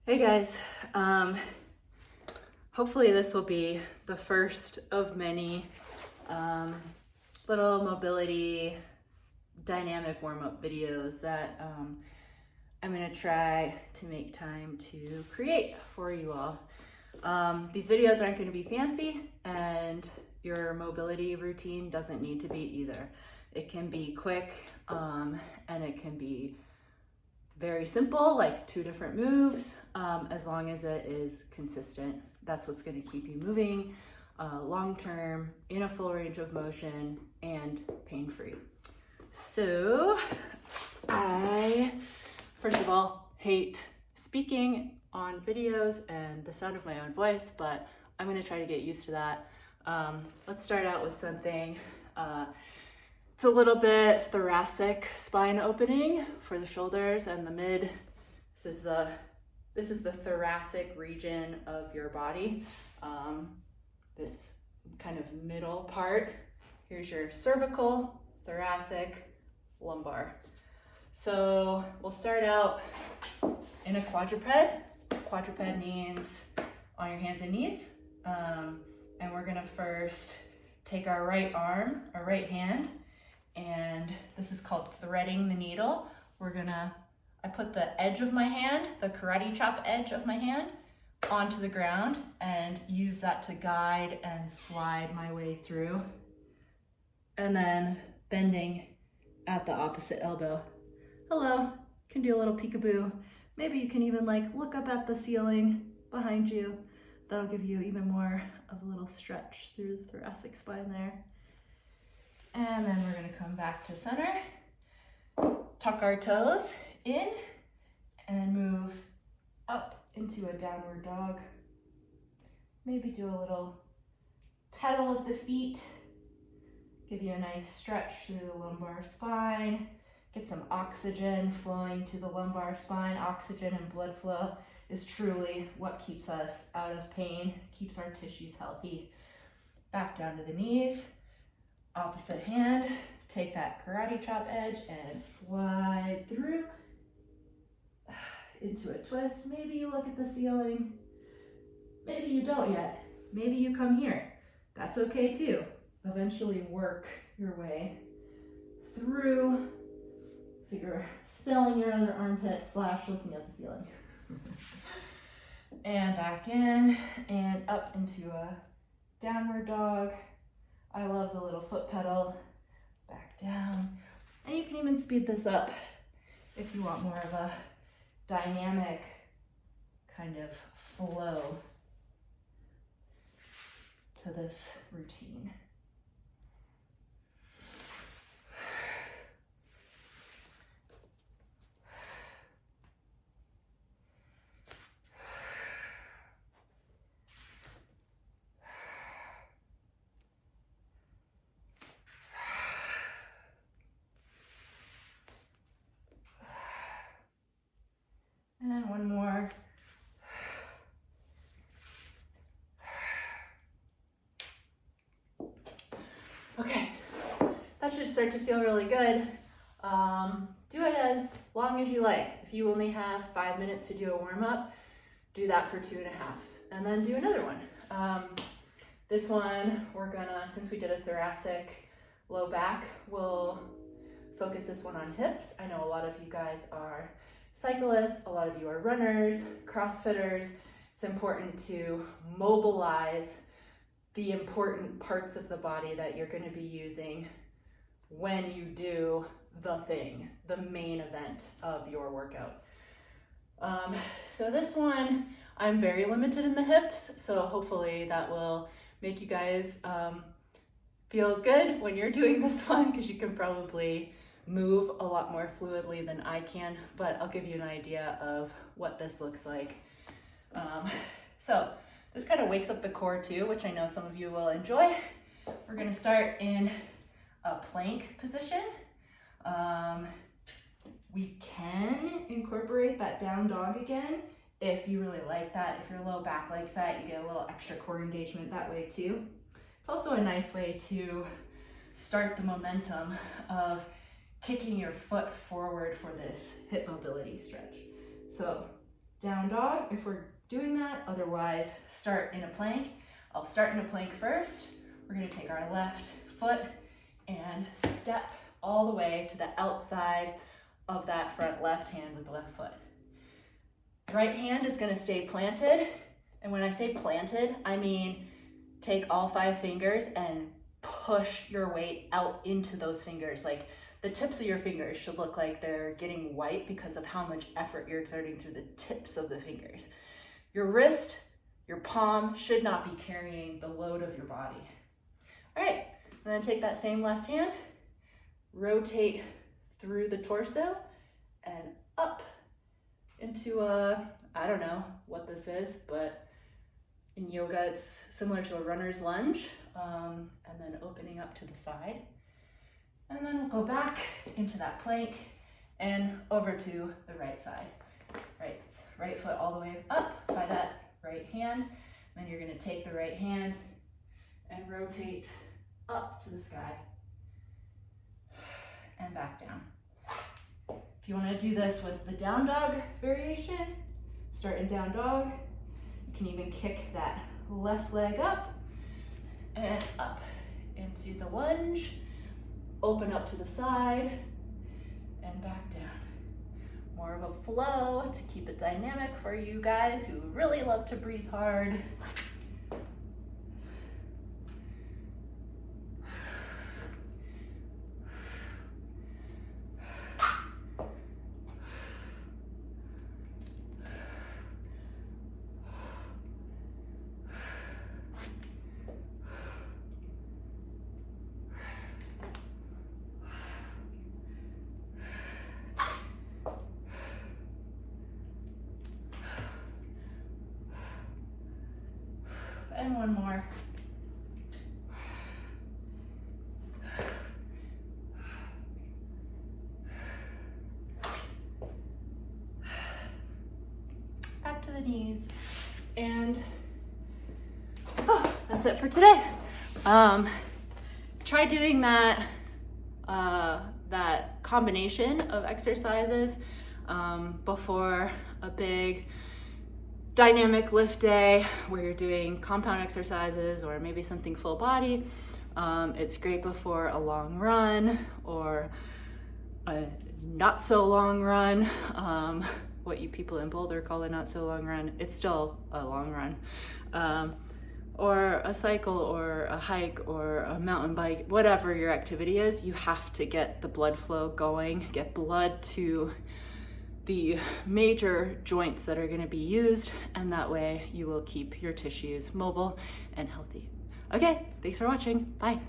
Hey guys, hopefully this will be the first of many little mobility dynamic warm-up videos that I'm gonna try to make time to create for you all. These videos aren't gonna be fancy, and your mobility routine doesn't need to be either. It can be quick and it can be very simple, like 2 different moves, as long as it is consistent. That's what's going to keep you moving long term, in a full range of motion, and pain-free. So I, first of all, hate speaking on videos and the sound of my own voice, but I'm going to try to get used to that. Let's start out with something it's a little bit thoracic spine opening for the shoulders and the mid. This is the thoracic region of your body. This kind of middle part. Here's your cervical, thoracic, lumbar. So we'll start out in a quadruped. Quadruped means on your hands and knees. And we're gonna first take our right arm, our right hand, and this is called threading the needle. I put the edge of my hand, the karate chop edge of my hand, onto the ground and use that to guide and slide my way through. And then bending at the opposite elbow. Hello, can do a little peekaboo. Maybe you can even look up at the ceiling behind you. That'll give you even more of a little stretch through the thoracic spine there. And then we're gonna come back to center, tuck our toes in, and move up into a downward dog. Maybe do a little pedal of the feet, give you a nice stretch through the lumbar spine, get some oxygen flowing to the lumbar spine. Oxygen and blood flow is truly what keeps us out of pain, keeps our tissues healthy. Back down to the knees. Opposite hand, take that karate chop edge and slide through into a twist. Maybe you look at the ceiling. Maybe you don't yet. Maybe you come here. That's okay too. Eventually work your way through so you're spilling your other armpit / looking at the ceiling. And back in and up into a downward dog. I love the little foot pedal, back down. And you can even speed this up if you want more of a dynamic kind of flow to this routine. And then one more. Okay, that should start to feel really good. Do it as long as you like. If you only have 5 minutes to do a warm-up, do that for 2.5, and then do another one. This one, since we did a thoracic low back, we'll focus this one on hips. I know a lot of you guys are cyclists, a lot of you are runners, CrossFitters. It's important to mobilize the important parts of the body that you're going to be using when you do the thing, the main event of your workout. So this one, I'm very limited in the hips, so hopefully that will make you guys feel good when you're doing this one, because you can probably move a lot more fluidly than I can, but I'll give you an idea of what this looks like. So this kind of wakes up the core too, which I know some of you will enjoy. We're gonna start in a plank position. We can incorporate that down dog again if you really like that. If your low back likes that, you get a little extra core engagement that way too. It's also a nice way to start the momentum of kicking your foot forward for this hip mobility stretch. So down dog if we're doing that. Otherwise, start in a plank. I'll start in a plank first. We're gonna take our left foot and step all the way to the outside of that front left hand with the left foot. Right hand is gonna stay planted. And when I say planted, I mean take all 5 fingers and push your weight out into those fingers. Like the tips of your fingers should look like they're getting white because of how much effort you're exerting through the tips of the fingers. Your wrist, your palm should not be carrying the load of your body. All right, and then take that same left hand, rotate through the torso and up into a, I don't know what this is, but in yoga it's similar to a runner's lunge, and then opening up to the side. And then we'll go back into that plank and over to the right side. Right foot all the way up by that right hand. Then you're gonna take the right hand and rotate up to the sky and back down. If you wanna do this with the down dog variation, start in down dog. You can even kick that left leg up and up into the lunge. Open up to the side and back down. More of a flow to keep it dynamic for you guys who really love to breathe hard. And one more. Back to the knees. And that's it for today. Try doing that combination of exercises before a big dynamic lift day where you're doing compound exercises or maybe something full body. It's great before a long run or a not so long run, what you people in Boulder call a not so long run. It's still a long run. Or a cycle or a hike or a mountain bike, whatever your activity is, you have to get the blood flow going, get blood to the major joints that are going to be used, and that way you will keep your tissues mobile and healthy. Okay, thanks for watching. Bye.